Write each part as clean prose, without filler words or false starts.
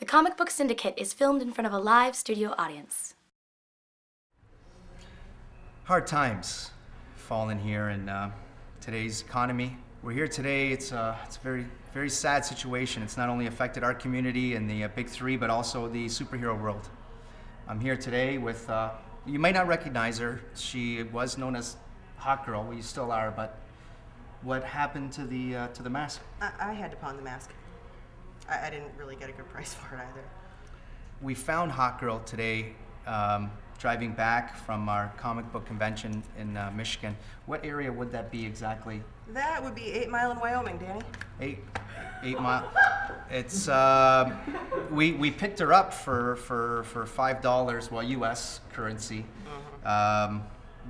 The Comic Book Syndicate is filmed in front of a live studio audience. Hard times falling here in today's economy. We're here today. It's a very, very sad situation. It's not only affected our community and the big three, but also the superhero world. I'm here today with, you may not recognize her. She was known as Hot Girl. Well, you still are, but what happened to the mask? I had to pawn the mask. I didn't really get a good price for it either. We found Hot Girl today driving back from our comic book convention in Michigan. What area would that be exactly? That would be 8 Mile in Wyoming, Danny. 8 Mile. It's we picked her up for $5, well, U.S. currency. Mm-hmm.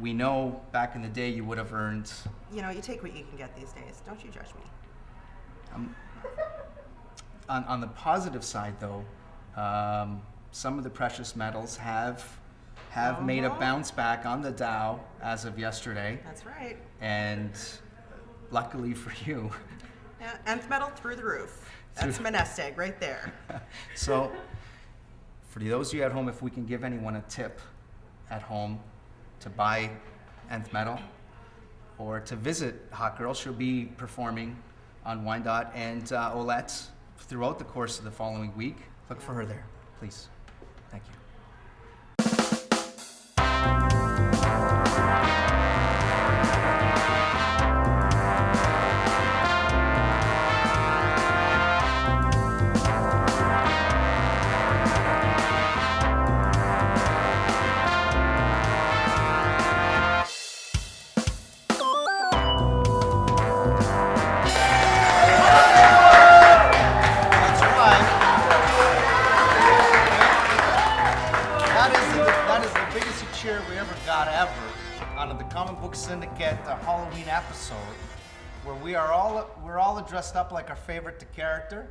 We know back in the day you would have earned. You know, you take what you can get these days. Don't you judge me. On the positive side, though, some of the precious metals have made a bounce back on the Dow as of yesterday. That's right. And luckily for you. Yeah, nth metal through the roof. That's my nest egg right there. So, for those of you at home, if we can give anyone a tip at home to buy nth metal or to visit Hot Girl, she'll be performing on Wyandotte and Olette throughout the course of the following week. Look for her there, please. Thank you. On the Comic Book Syndicate Halloween episode, where we're all dressed up like our favorite character.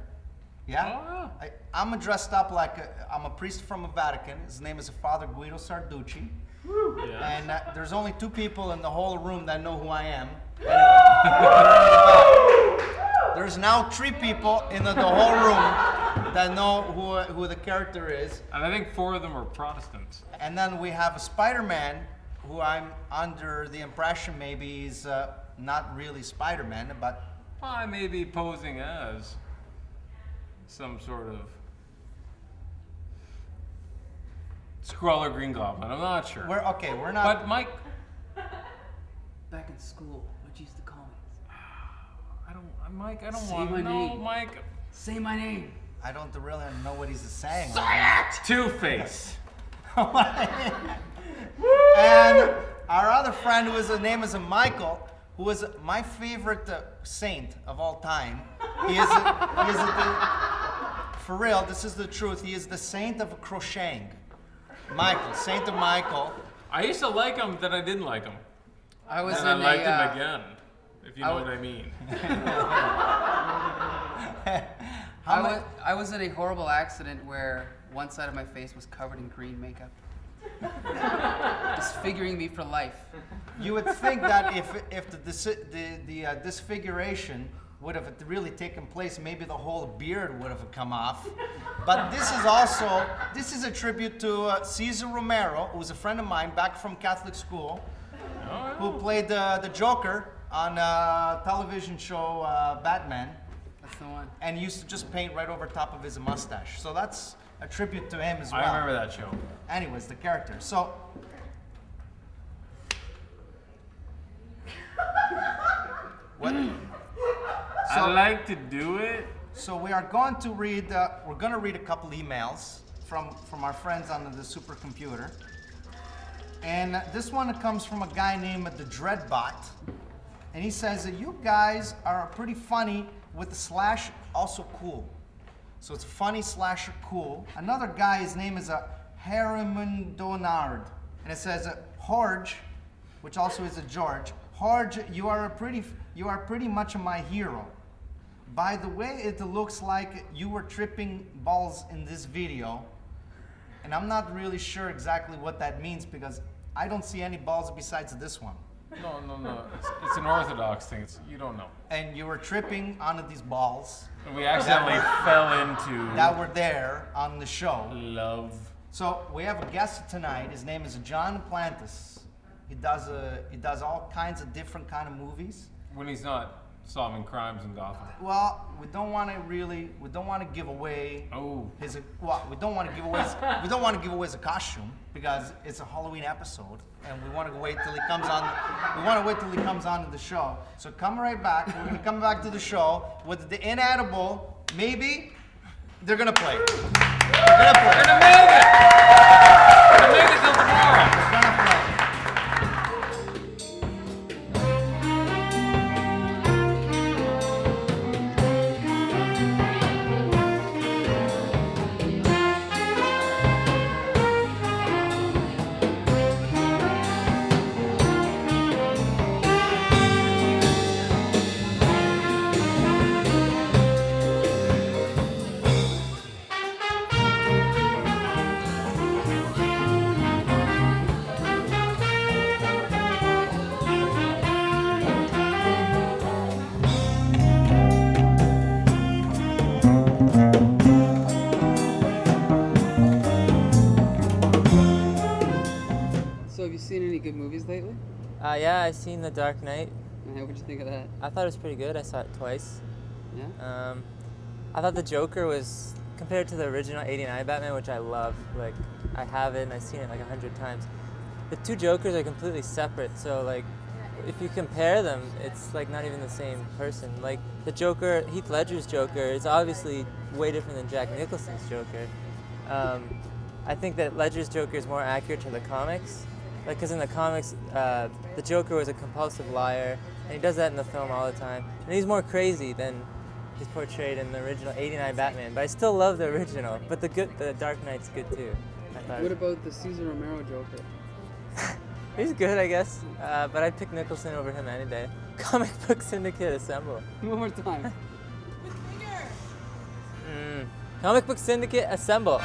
Yeah? Oh. I'm dressed up like I'm a priest from the Vatican. His name is Father Guido Sarducci. Yeah. And there's only 2 people in the whole room that know who I am. Anyway, there's now 3 people in the whole room that know who the character is. And I think 4 of them are Protestants. And then we have a Spider-Man, who I'm under the impression maybe he's not really Spider-Man, but... Well, I may be posing as some sort of Skrull or Green Goblin. I'm not sure. We're not... But Mike... Back in school, what you used to call me? Mike, I don't Say want my to know, name. Mike. Say my name. I don't really know what he's saying. Two-Face. And our other friend, his name is Michael, who is my favorite saint of all time. For real, this is the truth. He is the saint of crocheting. Michael, Saint of Michael. I used to like him, then I didn't like him. I was And I liked him again, if you know what I mean. I was in a horrible accident where one side of my face was covered in green makeup. Disfiguring me for life. You would think that if the disfiguration would have really taken place, maybe the whole beard would have come off. But this is a tribute to Cesar Romero, who was a friend of mine back from Catholic school, who played the Joker on a television show Batman. That's the one. And used to just paint right over top of his mustache. So that's a tribute to him as well. I remember that show. Anyways, the character. So, what? I like to do it. So we are going to read. We're going to read a couple emails from our friends on the supercomputer, and this one comes from a guy named the Dreadbot, and he says that you guys are pretty funny with the slash also cool. So it's funny slash cool. Another guy, his name is Harriman Donard, and it says Horge, which also is a George. Horge, you are pretty much my hero. By the way, it looks like you were tripping balls in this video, and I'm not really sure exactly what that means because I don't see any balls besides this one. No. It's an Orthodox thing. You don't know. And you were tripping onto these balls And we accidentally fell into that were there on the show. love. So we have a guest tonight. His name is John Plantis. He does all kinds of different kind of movies. When he's not solving crimes in Gotham. Well, we don't want to give away we don't want to give away his costume because it's a Halloween episode and we want to wait till he comes on. We want to wait till he comes on to the show. So come right back. We're going to come back to the show with the Inedible. Maybe they're going to play. They're going to play. We're gonna make it! We're gonna make it till tomorrow! They're going to play. So have you seen any good movies lately? Yeah, I seen The Dark Knight. And what did you think of that? I thought it was pretty good. I saw it twice. Yeah? I thought the Joker was, compared to the original '89 Batman, which I love, like, I have it and I've seen it like 100 times. The two Jokers are completely separate, so like, if you compare them, it's like not even the same person. Like, the Joker, Heath Ledger's Joker, is obviously way different than Jack Nicholson's Joker. I think that Ledger's Joker is more accurate to the comics. Like, because in the comics, the Joker was a compulsive liar, and he does that in the film all the time. And he's more crazy than he's portrayed in the original '89 Batman. But I still love the original. But the Dark Knight's good too. I thought. What about the Cesar Romero Joker? He's good, I guess. But I'd pick Nicholson over him any day. Comic Book Syndicate, assemble. One more time. Comic Book Syndicate, assemble.